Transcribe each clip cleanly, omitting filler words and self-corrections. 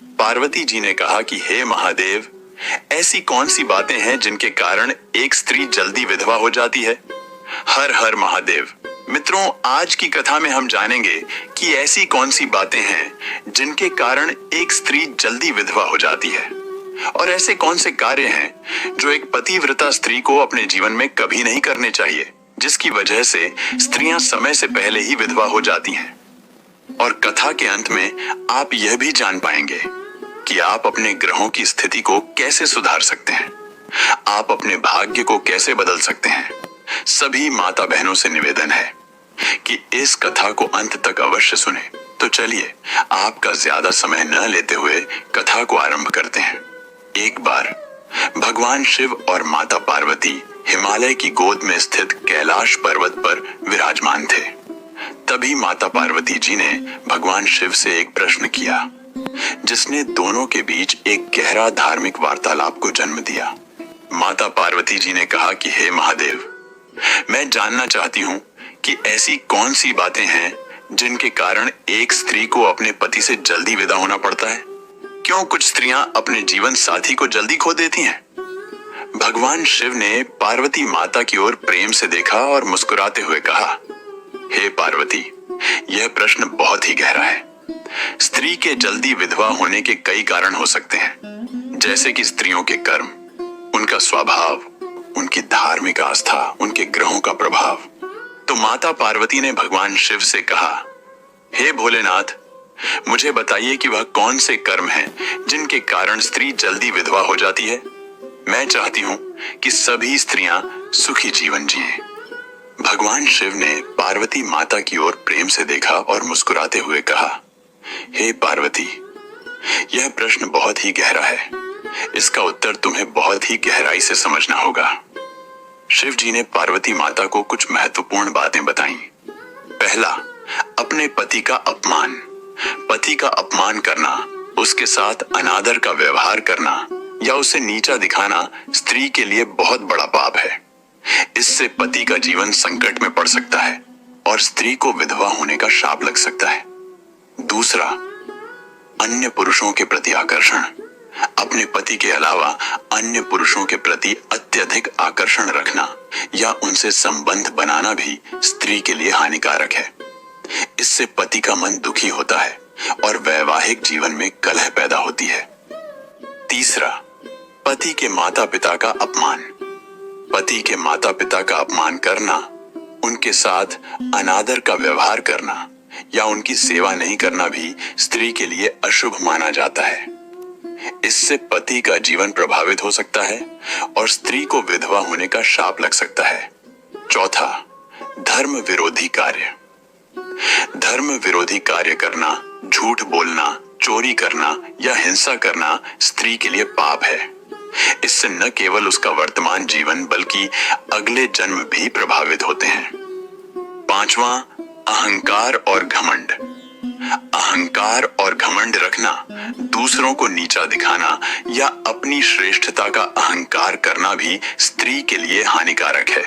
पार्वती जी ने कहा कि हे महादेव, ऐसी कौन सी बातें हैं जिनके कारण एक स्त्री जल्दी विधवा हो जाती है? हर हर महादेव। मित्रों, आज की कथा में हम जानेंगे कि ऐसी कौन सी बातें हैं जिनके कारण एक स्त्री जल्दी विधवा हो जाती है, और ऐसे कौन से कार्य हैं जो एक पतिव्रता स्त्री को अपने जीवन में कभी नहीं करने चाहिए, जिसकी वजह से स्त्रियां समय से पहले ही विधवा हो जाती हैं। और कथा के अंत में आप यह भी जान पाएंगे कि आप अपने ग्रहों की स्थिति को कैसे सुधार सकते हैं, आप अपने भाग्य को कैसे बदल सकते हैं। सभी माता बहनों से निवेदन है कि इस कथा को अंत तक अवश्य सुने। तो चलिए, आपका ज्यादा समय न लेते हुए कथा को आरंभ करते हैं। एक बार भगवान शिव और माता पार्वती हिमालय की गोद में स्थित कैलाश पर्वत पर विराजमान थे। तभी माता पार्वती जी ने भगवान शिव से एक प्रश्न किया, जिसने दोनों के बीच एक गहरा धार्मिक वार्तालाप को जन्म दिया। माता पार्वती जी ने कहा कि हे महादेव, मैं जानना चाहती हूँ कि ऐसी कौन सी बातें हैं जिनके कारण एक स्त्री को अपने पति से जल्दी विदा होना पड़ता है। क्यों कुछ स्त्रियां अपने जीवन साथी को जल्दी खो देती हैं? भगवान शिव ने पार्वती माता की ओर प्रेम से देखा और मुस्कुराते हुए कहा, हे पार्वती, यह प्रश्न बहुत ही गहरा है। स्त्री के जल्दी विधवा होने के कई कारण हो सकते हैं, जैसे कि स्त्रियों के कर्म, उनका स्वभाव, उनकी धार्मिक आस्था, उनके ग्रहों का प्रभाव। तो माता पार्वती ने भगवान शिव से कहा, हे भोलेनाथ, मुझे बताइए कि वह कौन से कर्म हैं जिनके कारण स्त्री जल्दी विधवा हो जाती है। मैं चाहती हूं कि सभी स्त्रियां सुखी जीवन जिएं। भगवान शिव ने पार्वती माता की ओर प्रेम से देखा और मुस्कुराते हुए कहा, हे पार्वती, यह प्रश्न बहुत ही गहरा है। इसका उत्तर तुम्हें बहुत ही गहराई से समझना होगा। शिव जी ने पार्वती माता को कुछ महत्वपूर्ण बातें बताईं। पहला, अपने पति का अपमान। पति का अपमान करना, उसके साथ अनादर का व्यवहार करना या उसे नीचा दिखाना स्त्री के लिए बहुत बड़ा पाप है। इससे पति का जीवन संकट में पड़ सकता है और स्त्री को विधवा होने का शाप लग सकता है। दूसरा, अन्य पुरुषों के प्रति आकर्षण। अपने पति के अलावा अन्य पुरुषों के प्रति अत्यधिक आकर्षण रखना या उनसे संबंध बनाना भी स्त्री के लिए हानिकारक है। इससे पति का मन दुखी होता है और वैवाहिक जीवन में कलह पैदा होती है। तीसरा, पति के माता पिता का अपमान। पति के माता पिता का अपमान करना, उनके साथ अनादर का व्यवहार करना या उनकी सेवा नहीं करना भी स्त्री के लिए अशुभ माना जाता है। इससे पति का जीवन प्रभावित हो सकता है और स्त्री को विधवा होने का शाप लग सकता है। चौथा, धर्म विरोधी कार्य। धर्म विरोधी कार्य करना, झूठ बोलना, चोरी करना या हिंसा करना स्त्री के लिए पाप है। इससे न केवल उसका वर्तमान जीवन बल्कि अगले जन्म भी प्रभावित होते हैं। पांचवा, अहंकार और घमंड। अहंकार और घमंड रखना, दूसरों को नीचा दिखाना या अपनी श्रेष्ठता का अहंकार करना भी स्त्री के लिए हानिकारक है।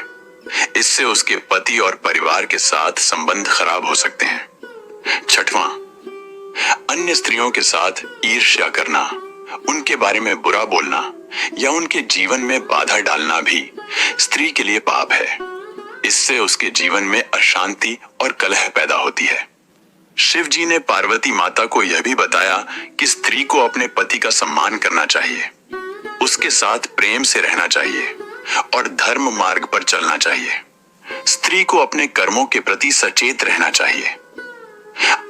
इससे उसके पति और परिवार के साथ संबंध खराब हो सकते हैं। छठवां, अन्य स्त्रियों के साथ ईर्ष्या करना, उनके बारे में बुरा बोलना या उनके जीवन में बाधा डालना भी स्त्री के लिए पाप है। इससे उसके जीवन में अशांति और कलह पैदा होती है। शिव जी ने पार्वती माता को यह भी बताया कि स्त्री को अपने पति का सम्मान करना चाहिए, उसके साथ प्रेम से रहना चाहिए और धर्म मार्ग पर चलना चाहिए। स्त्री को अपने कर्मों के प्रति सचेत रहना चाहिए।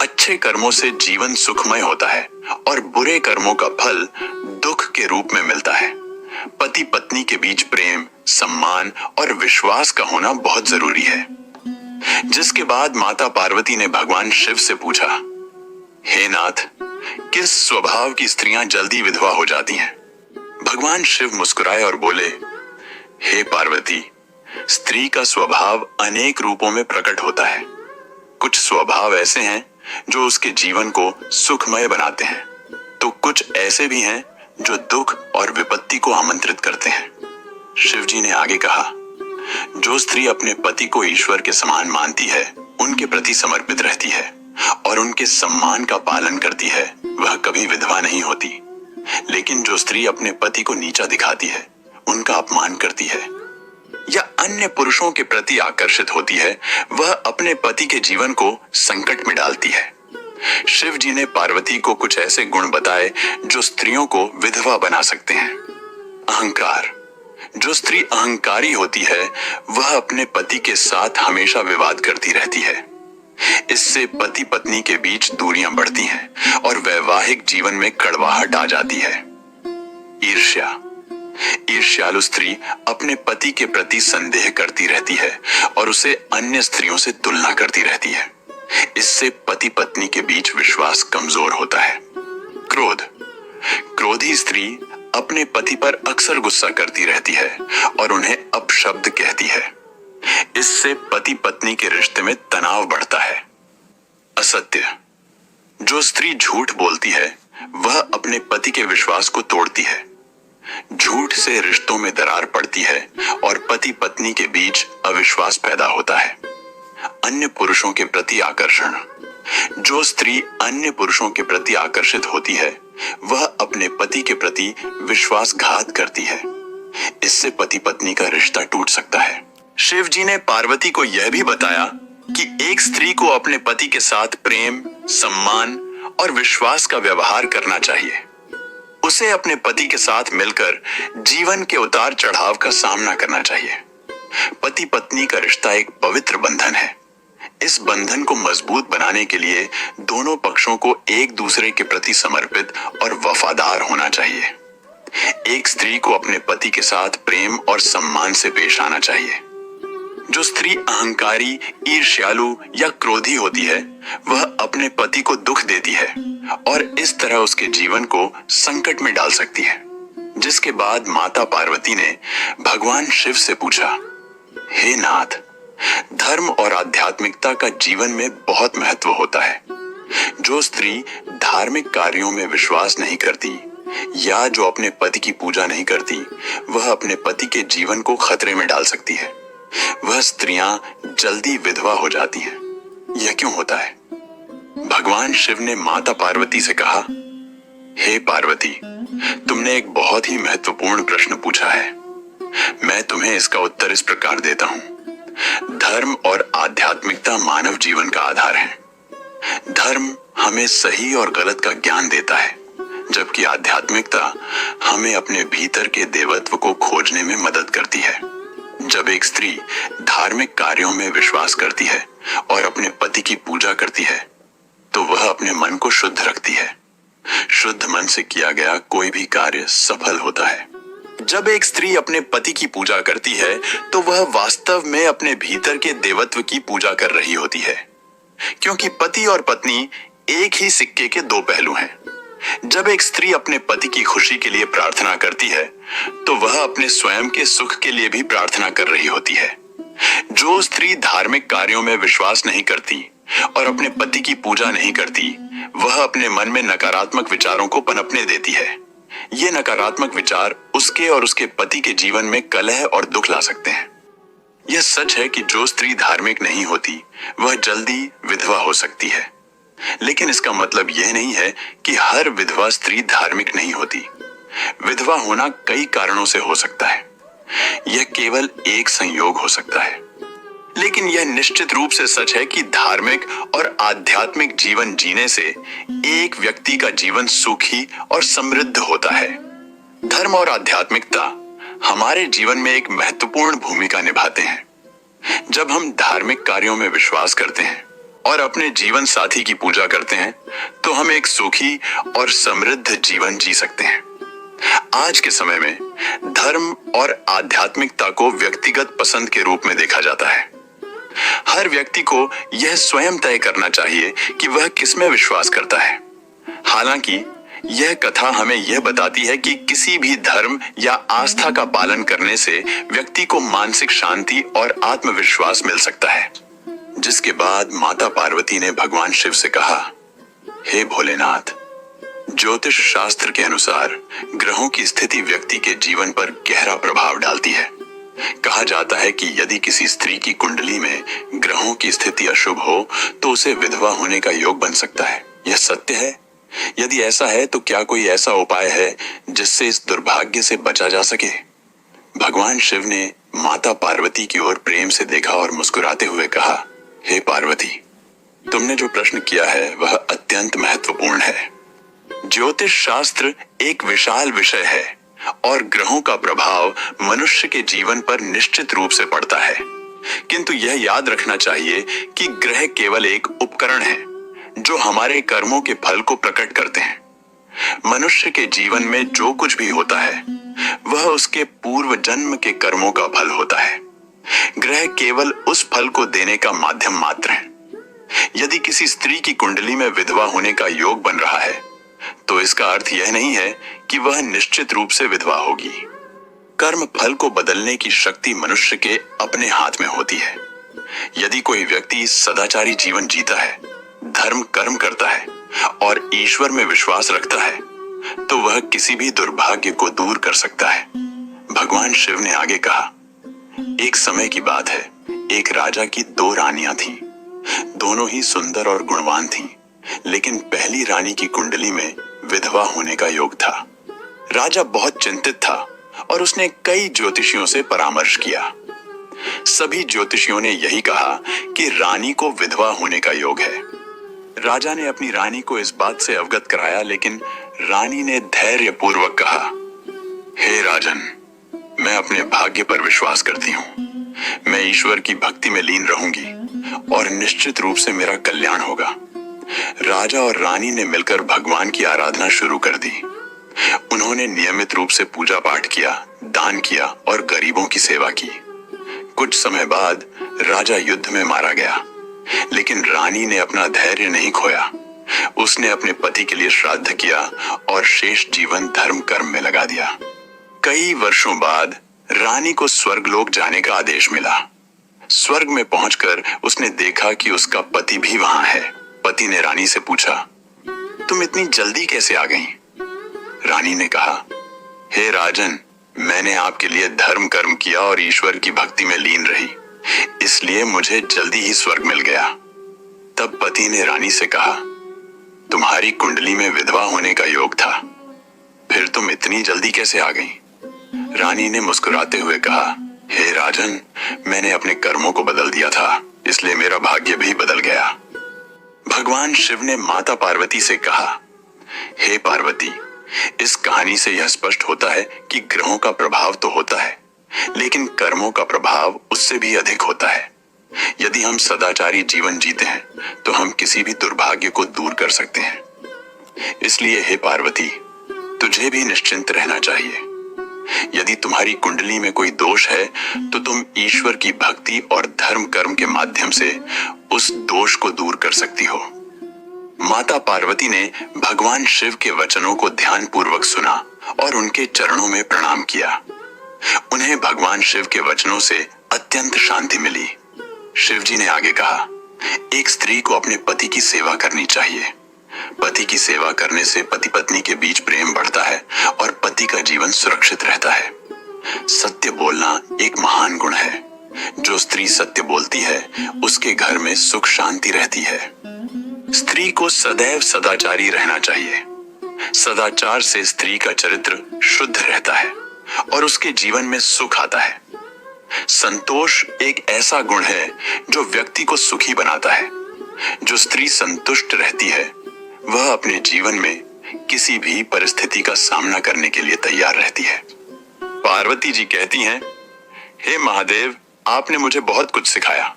अच्छे कर्मों से जीवन सुखमय होता है और बुरे कर्मों का फल दुख के रूप में मिलता है। पति पत्नी के बीच प्रेम, सम्मान और विश्वास का होना बहुत जरूरी है। जिसके बाद माता पार्वती ने भगवान शिव से पूछा, हे नाथ, किस स्वभाव की स्त्रियां जल्दी विधवा हो जाती हैं? भगवान शिव मुस्कुराए और बोले, हे पार्वती, स्त्री का स्वभाव अनेक रूपों में प्रकट होता है। कुछ स्वभाव ऐसे हैं जो उसके जीवन को सुखमय बनाते हैं, तो कुछ ऐसे भी हैं जो दुख और विपत्ति को आमंत्रित करते हैं। शिव जी ने आगे कहा, जो स्त्री अपने पति को ईश्वर के समान मानती है, उनके प्रति समर्पित रहती है और उनके सम्मान का पालन करती है वह कभी विधवा नहीं होती। लेकिन जो स्त्री अपने पति को नीचा दिखाती है, उनका अपमान करती है या अन्य पुरुषों के प्रति आकर्षित होती है, वह अपने पति के जीवन को संकट में डालती है। शिव जी ने पार्वती को कुछ ऐसे गुण बताए जो स्त्रियों को विधवा बना सकते हैं। अहंकार। जो स्त्री अहंकारी होती है वह अपने पति के साथ हमेशा विवाद करती रहती है। इससे पति पत्नी के बीच दूरियां बढ़ती हैं और वैवाहिक जीवन में कड़वाहट आ जाती है। ईर्ष्या। ईर्ष्यालु स्त्री अपने पति के प्रति संदेह करती रहती है और उसे अन्य स्त्रियों से तुलना करती रहती है। इससे पति पत्नी के बीच विश्वास कमजोर होता है। क्रोध। क्रोधी स्त्री अपने पति पर अक्सर गुस्सा करती रहती है और उन्हें अपशब्द कहती है। इससे पति पत्नी के रिश्ते में तनाव बढ़ता है। असत्य। जो स्त्री झूठ बोलती है वह अपने पति के विश्वास को तोड़ती है। झूठ से रिश्तों में दरार पड़ती है और पति पत्नी के बीच अविश्वास पैदा होता है। अन्य पुरुषों के प्रति आकर्षण। जो स्त्री अन्य पुरुषों के प्रति आकर्षित होती है वह अपने पति के प्रति विश्वासघात करती है। इससे पति पत्नी का रिश्ता टूट सकता है। शिव जी ने पार्वती को यह भी बताया कि एक स्त्री को अपने पति के साथ प्रेम, सम्मान और विश्वास का व्यवहार करना चाहिए। उसे अपने पति के साथ मिलकर जीवन के उतार चढ़ाव का सामना करना चाहिए। पति पत्नी का रिश्ता एक पवित्र बंधन है। इस बंधन को मजबूत बनाने के लिए दोनों पक्षों को एक दूसरे के प्रति समर्पित और वफादार होना चाहिए। एक स्त्री को अपने पति के साथ प्रेम और सम्मान से पेश आना चाहिए। जो स्त्री अहंकारी, ईर्ष्यालु या क्रोधी होती है वह अपने पति को दुख देती है और इस तरह उसके जीवन को संकट में डाल सकती है। जिसके बाद माता पार्वती ने भगवान शिव से पूछा, हे नाथ, धर्म और आध्यात्मिकता का जीवन में बहुत महत्व होता है। जो स्त्री धार्मिक कार्यों में विश्वास नहीं करती या जो अपने पति की पूजा नहीं करती वह अपने पति के जीवन को खतरे में डाल सकती है। वह स्त्रियां जल्दी विधवा हो जाती हैं। यह क्यों होता है? भगवान शिव ने माता पार्वती से कहा, हे पार्वती, तुमने एक बहुत ही महत्वपूर्ण प्रश्न पूछा है। मैं तुम्हें इसका उत्तर इस प्रकार देता हूं। धर्म और आध्यात्मिकता मानव जीवन का आधार है। धर्म हमें सही और गलत का ज्ञान देता है, जबकि आध्यात्मिकता हमें अपने भीतर के देवत्व को खोजने में मदद करती है। जब एक स्त्री धार्मिक कार्यों में विश्वास करती है और अपने पति की पूजा करती है तो वह अपने मन को शुद्ध रखती है। शुद्ध मन से किया गया कोई भी कार्य सफल होता है। जब एक स्त्री अपने पति की पूजा करती है तो वह वास्तव में अपने भीतर के देवत्व की पूजा कर रही होती है, क्योंकि पति और पत्नी एक ही सिक्के के दो पहलू हैं। जब एक स्त्री अपने पति की खुशी के लिए प्रार्थना करती है तो वह अपने स्वयं के सुख के लिए भी प्रार्थना कर रही होती है। जो स्त्री धार्मिक कार्यों में विश्वास नहीं करती और अपने पति की पूजा नहीं करती वह अपने मन में नकारात्मक विचारों को पनपने देती है। ये नकारात्मक विचार उसके और उसके पति के जीवन में कलह और दुख ला सकते हैं। यह सच है कि जो स्त्री धार्मिक नहीं होती वह जल्दी विधवा हो सकती है, लेकिन इसका मतलब यह नहीं है कि हर विधवा स्त्री धार्मिक नहीं होती। विधवा होना कई कारणों से हो सकता है। यह केवल एक संयोग हो सकता है, लेकिन यह निश्चित रूप से सच है कि धार्मिक और आध्यात्मिक जीवन जीने से एक व्यक्ति का जीवन सुखी और समृद्ध होता है। धर्म और आध्यात्मिकता हमारे जीवन में एक महत्वपूर्ण भूमिका निभाते हैं। जब हम धार्मिक कार्यों में विश्वास करते हैं और अपने जीवन साथी की पूजा करते हैं तो हम एक सुखी और समृद्ध जीवन जी सकते हैं। आज के समय में धर्म और आध्यात्मिकता को व्यक्तिगत पसंद के रूप में देखा जाता है। हर व्यक्ति को यह स्वयं तय करना चाहिए कि वह किसमें विश्वास करता है। हालांकि यह कथा हमें यह बताती है कि किसी भी धर्म या आस्था का पालन करने से व्यक्ति को मानसिक शांति और आत्मविश्वास मिल सकता है। जिसके बाद माता पार्वती ने भगवान शिव से कहा, हे भोलेनाथ, ज्योतिष शास्त्र के अनुसार ग्रहों की स्थिति व्यक्ति के जीवन पर गहरा प्रभाव डालती है। कहा जाता है कि यदि किसी स्त्री की कुंडली में ग्रहों की स्थिति अशुभ हो तो उसे विधवा होने का योग बन सकता है। यह सत्य है? यदि ऐसा है तो क्या कोई ऐसा उपाय है जिससे इस दुर्भाग्य से बचा जा सके? भगवान शिव ने माता पार्वती की ओर प्रेम से देखा और मुस्कुराते हुए कहा, हे पार्वती, तुमने जो प्रश्न किया है वह अत्यंत महत्वपूर्ण है। ज्योतिष शास्त्र एक विशाल विषय है और ग्रहों का प्रभाव मनुष्य के जीवन पर निश्चित रूप से पड़ता है, किंतु यह याद रखना चाहिए कि ग्रह केवल एक उपकरण है जो हमारे कर्मों के फल को प्रकट करते हैं। मनुष्य के जीवन में जो कुछ भी होता है वह उसके पूर्व जन्म के कर्मों का फल होता है। ग्रह केवल उस फल को देने का माध्यम मात्र है। यदि किसी स्त्री की कुंडली में विधवा होने का योग बन रहा है तो इसका अर्थ यह नहीं है कि वह निश्चित रूप से विधवा होगी। कर्म फल को बदलने की शक्ति मनुष्य के अपने हाथ में होती है। यदि कोई व्यक्ति सदाचारी जीवन जीता है, धर्म कर्म करता है और ईश्वर में विश्वास रखता है तो वह किसी भी दुर्भाग्य को दूर कर सकता है। भगवान शिव ने आगे कहा, एक समय की बात है, एक राजा की 2 रानियां थीं। दोनों ही सुंदर और गुणवान थीं, लेकिन पहली रानी की कुंडली में विधवा होने का योग था। राजा बहुत चिंतित था और उसने कई ज्योतिषियों से परामर्श किया। सभी ज्योतिषियों ने यही कहा कि रानी को विधवा होने का योग है। राजा ने अपनी रानी को इस बात से अवगत कराया, लेकिन रानी ने धैर्यपूर्वक कहा, हे राजन, मैं अपने भाग्य पर विश्वास करती हूँ। मैं ईश्वर की भक्ति में लीन रहूंगी और निश्चित रूप से मेरा कल्याण होगा। राजा और रानी ने मिलकर भगवान की आराधना शुरू कर दी। उन्होंने नियमित रूप से पूजा पाठ किया, दान किया और गरीबों की सेवा की। कुछ समय बाद राजा युद्ध में मारा गया, लेकिन रानी ने अपना धैर्य नहीं खोया। उसने अपने पति के लिए श्राद्ध किया और शेष जीवन धर्म कर्म में लगा दिया। कई वर्षों बाद रानी को स्वर्गलोक जाने का आदेश मिला। स्वर्ग में पहुंचकर उसने देखा कि उसका पति भी वहां है। पति ने रानी से पूछा, तुम इतनी जल्दी कैसे आ गई? रानी ने कहा, हे राजन, मैंने आपके लिए धर्म कर्म किया और ईश्वर की भक्ति में लीन रही, इसलिए मुझे जल्दी ही स्वर्ग मिल गया। तब पति ने रानी से कहा, तुम्हारी कुंडली में विधवा होने का योग था, फिर तुम इतनी जल्दी कैसे आ गई? रानी ने मुस्कुराते हुए कहा, हे राजन, मैंने अपने कर्मों को बदल दिया था, इसलिए मेरा भाग्य भी बदल गया। भगवान शिव ने माता पार्वती से कहा, हे पार्वती, इस कहानी से यह स्पष्ट होता है कि ग्रहों का प्रभाव तो होता है, लेकिन कर्मों का प्रभाव उससे भी अधिक होता है। यदि हम सदाचारी जीवन जीते हैं तो हम किसी भी दुर्भाग्य को दूर कर सकते हैं। इसलिए हे पार्वती, तुझे भी निश्चिंत रहना चाहिए। यदि तुम्हारी कुंडली में कोई दोष है तो तुम ईश्वर की भक्ति और धर्म कर्म के माध्यम से उस दोष को दूर कर सकती हो। माता पार्वती ने भगवान शिव के वचनों को ध्यानपूर्वक सुना और उनके चरणों में प्रणाम किया। उन्हें भगवान शिव के वचनों से अत्यंत शांति मिली। शिव जी ने आगे कहा, एक स्त्री को अपने पति की सेवा करनी चाहिए। पति की सेवा करने से पति पत्नी के बीच प्रेम बढ़ता है और पति का जीवन सुरक्षित रहता है। सत्य बोलना एक महान गुण है। जो स्त्री सत्य बोलती है उसके घर में सुख शांति रहती है। स्त्री को सदैव सदाचारी रहना चाहिए। सदाचार से स्त्री का चरित्र शुद्ध रहता है और उसके जीवन में सुख आता है। संतोष एक ऐसा गुण है जो व्यक्ति को सुखी बनाता है। जो स्त्री संतुष्ट रहती है वह अपने जीवन में किसी भी परिस्थिति का सामना करने के लिए तैयार रहती है। पार्वती जी कहती हैं, हे महादेव, आपने मुझे बहुत कुछ सिखाया।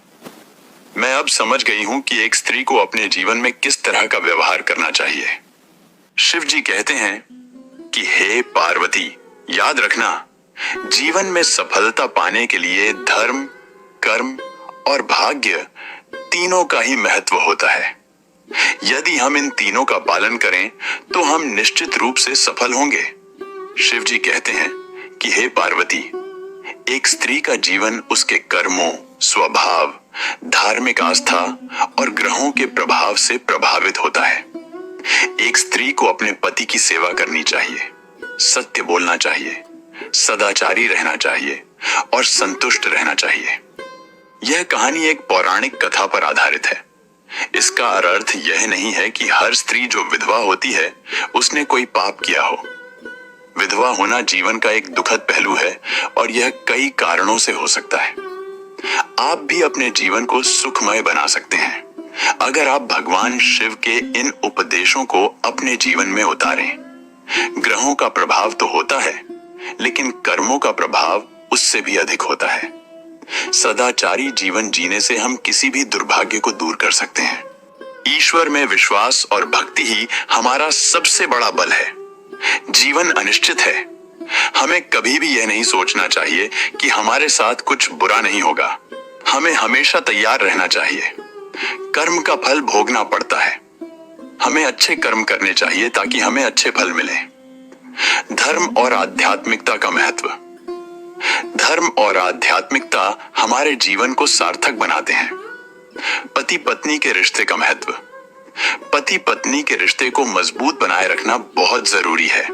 मैं अब समझ गई हूं कि एक स्त्री को अपने जीवन में किस तरह का व्यवहार करना चाहिए। शिव जी कहते हैं कि हे पार्वती, याद रखना, जीवन में सफलता पाने के लिए धर्म, कर्म और भाग्य तीनों का ही महत्व होता है। यदि हम इन तीनों का पालन करें तो हम निश्चित रूप से सफल होंगे। शिव जी कहते हैं कि हे पार्वती, एक स्त्री का जीवन उसके कर्मों, स्वभाव, धार्मिक आस्था और ग्रहों के प्रभाव से प्रभावित होता है। एक स्त्री को अपने पति की सेवा करनी चाहिए, सत्य बोलना चाहिए, सदाचारी रहना चाहिए और संतुष्ट रहना चाहिए। यह कहानी एक पौराणिक कथा पर आधारित है। इसका अर्थ यह नहीं है कि हर स्त्री जो विधवा होती है उसने कोई पाप किया हो। विधवा होना जीवन का एक दुखद पहलू है और यह कई कारणों से हो सकता है। आप भी अपने जीवन को सुखमय बना सकते हैं अगर आप भगवान शिव के इन उपदेशों को अपने जीवन में उतारें। ग्रहों का प्रभाव तो होता है, लेकिन कर्मों का प्रभाव उससे भी अधिक होता है। सदाचारी जीवन जीने से हम किसी भी दुर्भाग्य को दूर कर सकते हैं। ईश्वर में विश्वास और भक्ति ही हमारा सबसे बड़ा बल है। जीवन अनिश्चित है। हमें कभी भी यह नहीं सोचना चाहिए कि हमारे साथ कुछ बुरा नहीं होगा। हमें हमेशा तैयार रहना चाहिए। कर्म का फल भोगना पड़ता है। हमें अच्छे कर्म करने चाहिए ताकि हमें अच्छे फल मिले। धर्म और आध्यात्मिकता का महत्व। धर्म और आध्यात्मिकता हमारे जीवन को सार्थक बनाते हैं। पति पत्नी के रिश्ते का महत्व। पति पत्नी के रिश्ते को मजबूत बनाए रखना बहुत जरूरी है।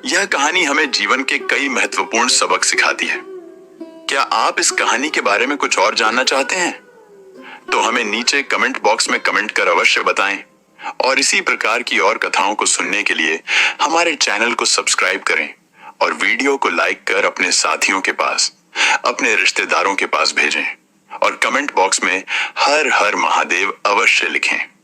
यह कहानी हमें जीवन के कई महत्वपूर्ण सबक सिखाती है। क्या आप इस कहानी के बारे में कुछ और जानना चाहते हैं? तो हमें नीचे कमेंट बॉक्स में कमेंट कर अवश्य बताएं। और इसी प्रकार की और कथाओं को सुनने के लिए हमारे चैनल को सब्सक्राइब करें और वीडियो को लाइक कर अपने साथियों के पास, अपने रिश्तेदारों के पास भेजें और कमेंट बॉक्स में हर हर महादेव अवश्य लिखें।